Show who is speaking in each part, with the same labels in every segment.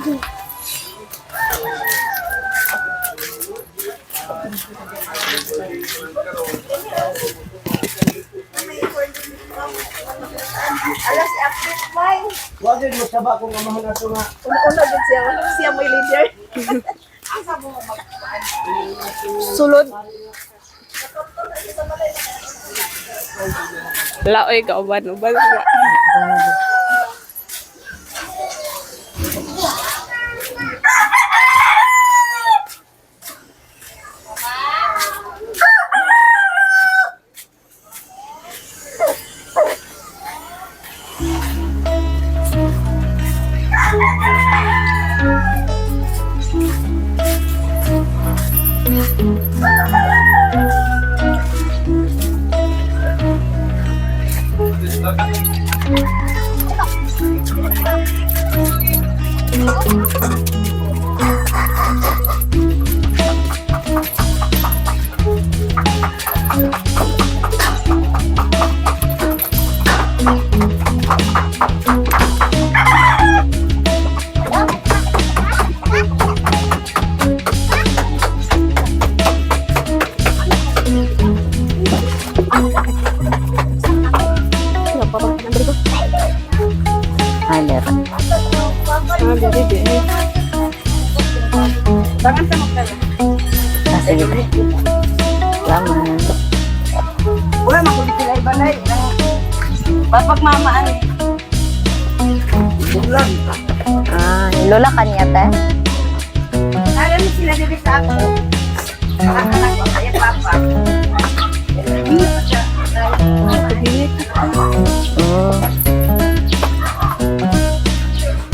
Speaker 1: Alas i-update may.
Speaker 2: Huwag din mo saba kung amahan na ito nga.
Speaker 1: Una din siya. Siya may leader. Sulod. Laoy ka uban. Uban. Tangan sa magkala.
Speaker 3: Sige. Laman.
Speaker 1: Wala makulit sila ibalay. Papagmamaan eh.
Speaker 2: Bulan.
Speaker 3: Lola ka niya, te?
Speaker 1: Alam mo sila dito sa ako. Nakakalak ko kaya papa.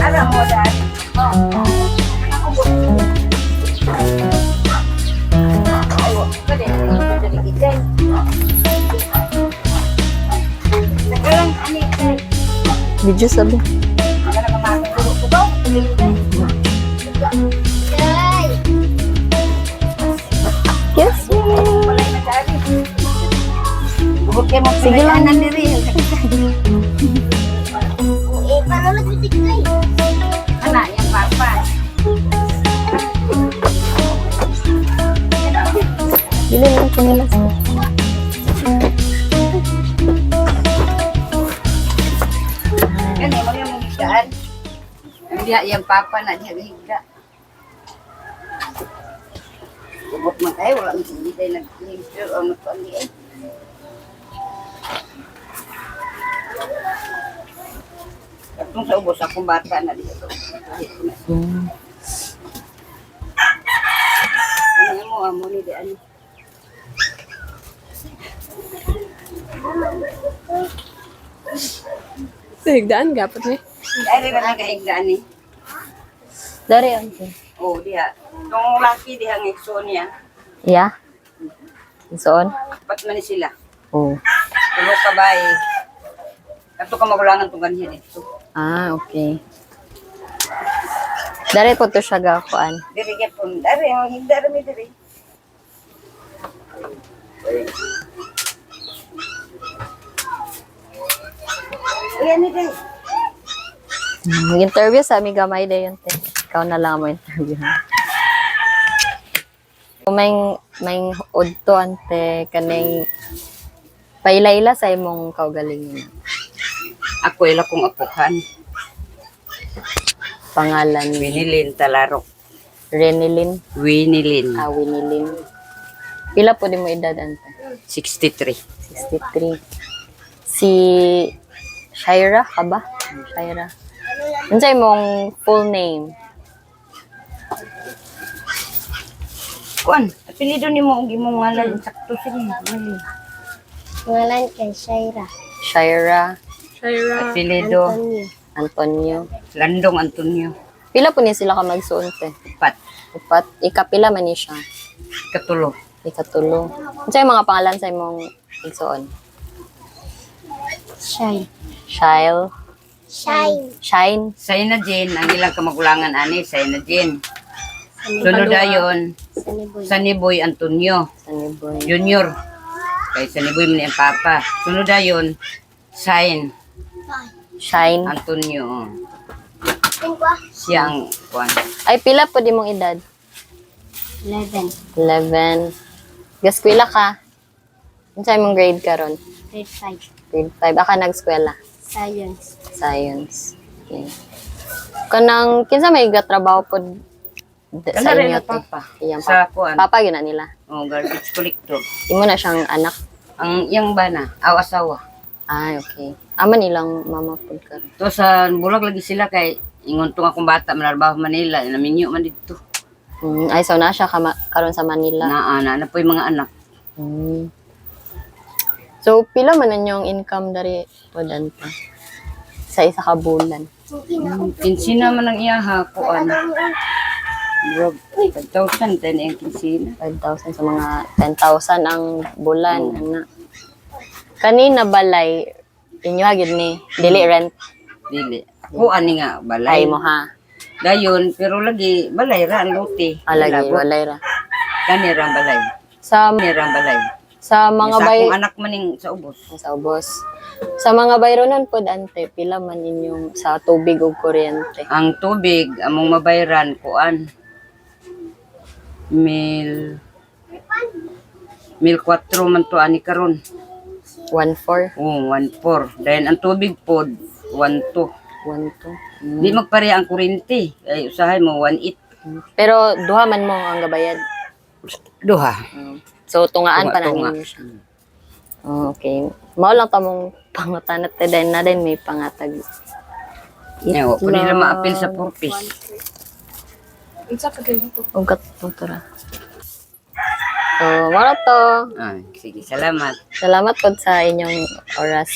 Speaker 1: Alam mo dahil.
Speaker 3: Video sabi. Yes,
Speaker 1: Sige lang nandiri. Anak yang papa.
Speaker 3: Dili lang ko nila.
Speaker 1: Kan emang yang mengigaan. Dia yang papa nak dia higa. Bubuk makai wala mesti dia nak higa orang tu ni. Kung sa ubos akong bata na dito. Ano mo amo ni di ano.
Speaker 4: Higdaan gapot ni.
Speaker 1: Dari ka nagahigdaan ni.
Speaker 3: Dari ang te.
Speaker 1: Oh, diha. Nung laki diha ng ikso niya.
Speaker 3: Yeah. Soon?
Speaker 1: Ba't man ni sila?
Speaker 3: Oh.
Speaker 1: Tulo ka ba eh. Kato ka magulangan itong ganyan dito.
Speaker 3: Okay. Dari po to siya gakuan.
Speaker 1: Diri ka po. Dari, higdaan mi diri. Ayan ni guys.
Speaker 3: Mag-interview sa aming gamay na yun, te. Ikaw na lang mo interview. Kung may udto, ante, kaning paila-ila sa imong kaugalingon.
Speaker 1: Ako ila kong apukan.
Speaker 3: Pangalan ni
Speaker 1: Winilin Talarok.
Speaker 3: Renilyn.
Speaker 1: Winilin.
Speaker 3: Winilyn. Pila po di mo edad, ante?
Speaker 1: 63.
Speaker 3: 63. Si Shaira ka ba? Shaira. Ano sa imong full name?
Speaker 1: Kuan, apelido ni mo ang imong ngalan sakto sige.
Speaker 5: Ngalan kay Shaira.
Speaker 3: Shaira
Speaker 4: Shaira.
Speaker 1: Apelido
Speaker 3: Antonio.
Speaker 1: Landong Antonio.
Speaker 3: Pila po ni sila ka magsuon, te?
Speaker 1: Pat
Speaker 3: Upat. Ikapila man ni siya.
Speaker 1: Katulo.
Speaker 3: Ikatulo. Ano sa mga pangalan sa imong igsuon?
Speaker 5: Shine.
Speaker 3: Shile.
Speaker 5: Shine.
Speaker 3: Shine.
Speaker 1: Say na Jen, ang ilang kamagulangan ani, say na Jen. Sunod ayon,
Speaker 5: Saniboy.
Speaker 1: Saniboy Antonio
Speaker 3: Saniboy.
Speaker 1: Junior. Kay Saniboy man ang papa. Sunod ayon, Sign
Speaker 3: Shine.
Speaker 1: Antonio.
Speaker 5: Testing ko.
Speaker 1: Siyang kuan.
Speaker 3: Ay, pila po di mong edad?
Speaker 5: 11.
Speaker 3: 11. Gaskwela ka? Ano sa'yo mong grade ka ron?
Speaker 5: Grade 5.
Speaker 3: Grade 5. Aka nag-skwela?
Speaker 5: Science.
Speaker 3: Science. Okay. Kanang, kinsa may gatrabaho po sa
Speaker 1: Ano rin
Speaker 3: inyo?
Speaker 1: na papa?
Speaker 3: Iyang
Speaker 1: Sa
Speaker 3: papa.
Speaker 1: kuan.
Speaker 3: Papa, gina nila.
Speaker 1: Oh, garbage collector.
Speaker 3: Imo na siyang anak.
Speaker 1: Ang yang bana, asawa.
Speaker 3: Ay, okay. Ama nilang mama po ka rin.
Speaker 1: To sa bulag lagi sila kay ingon tong akong bata manarbaho Manila, naminyo man dito.
Speaker 3: Ay, so na siya karon sa Manila.
Speaker 1: Na po yung mga anak.
Speaker 3: Mm. So, pila man yung income dari po danta? Sa isa ka bulan.
Speaker 1: Kinsina man ang iyaha ko ano. Bro, 5,000 din ang kinsina.
Speaker 3: 5,000 sa mga 10,000 ang bulan. Ana. Kanina balay, inyo hagid ni, dili rent.
Speaker 1: Dili. Ko ani nga balay.
Speaker 3: Ay mo ha.
Speaker 1: Dayon, pero lagi balay ra ang lote.
Speaker 3: Alagi, walay ra.
Speaker 1: Kanira ang balay.
Speaker 3: Sa,
Speaker 1: Kanira ang balay.
Speaker 3: sa mga
Speaker 1: Sa
Speaker 3: bay,
Speaker 1: akong anak maning sa ubos.
Speaker 3: sa ubos. Sa mga bayronan po dante, pila man inyong sa tubig ug kuryente.
Speaker 1: Ang tubig, among mabayran, kuan. Mil 4 man to ani karon.
Speaker 3: 1,400,
Speaker 1: Oh, 1,400. Then ang tubig pod 1,200.
Speaker 3: 1,200.
Speaker 1: Di magpareha ang kuryente. Ay usahay mo 1,800.
Speaker 3: Pero duha man mo ang gabayad.
Speaker 1: Duha.
Speaker 3: So tungaan pa na
Speaker 1: Tunga.
Speaker 3: ninyo siya. Oh, okay. Mao lang tamong pangutanat dahil na din may pangatag.
Speaker 1: Yo, kung nila maapil sa purpose.
Speaker 4: Unsa ka ganito?
Speaker 3: Ugat mo to ra. So, mara to.
Speaker 1: Ay, sige, salamat.
Speaker 3: Salamat po sa inyong oras.